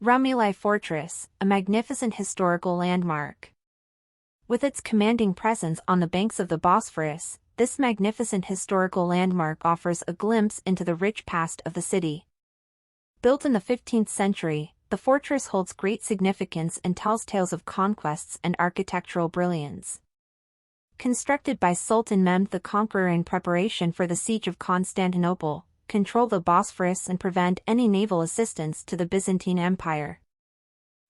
Rumeli Fortress, a magnificent historical landmark. With its commanding presence on the banks of the Bosphorus, this magnificent historical landmark offers a glimpse into the rich past of the city. Built in the 15th century, the fortress holds great significance and tells tales of conquests and architectural brilliance. Constructed by Sultan Mehmed the Conqueror in preparation for the siege of Constantinople, control the Bosphorus and prevent any naval assistance to the Byzantine Empire.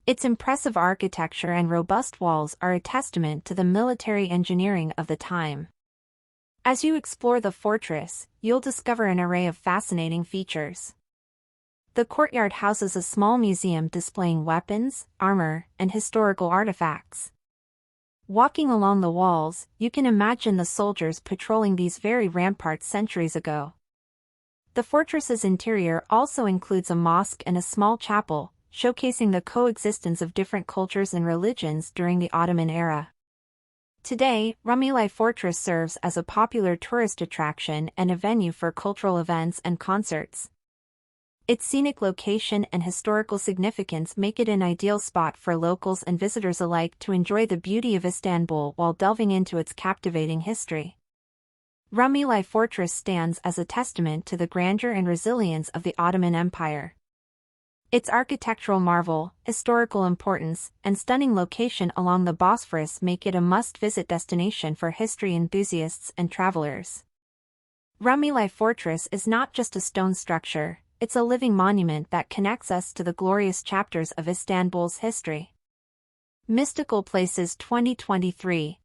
Its impressive architecture and robust walls are a testament to the military engineering of the time. As you explore the fortress, you'll discover an array of fascinating features. The courtyard houses a small museum displaying weapons, armor, and historical artifacts. Walking along the walls, you can imagine the soldiers patrolling these very ramparts centuries ago. The fortress's interior also includes a mosque and a small chapel, showcasing the coexistence of different cultures and religions during the Ottoman era. Today, Rumeli Fortress serves as a popular tourist attraction and a venue for cultural events and concerts. Its scenic location and historical significance make it an ideal spot for locals and visitors alike to enjoy the beauty of Istanbul while delving into its captivating history. Rumeli Fortress stands as a testament to the grandeur and resilience of the Ottoman Empire. Its architectural marvel, historical importance, and stunning location along the Bosphorus make it a must-visit destination for history enthusiasts and travelers. Rumeli Fortress is not just a stone structure, it's a living monument that connects us to the glorious chapters of Istanbul's history. Mystical Places 2023.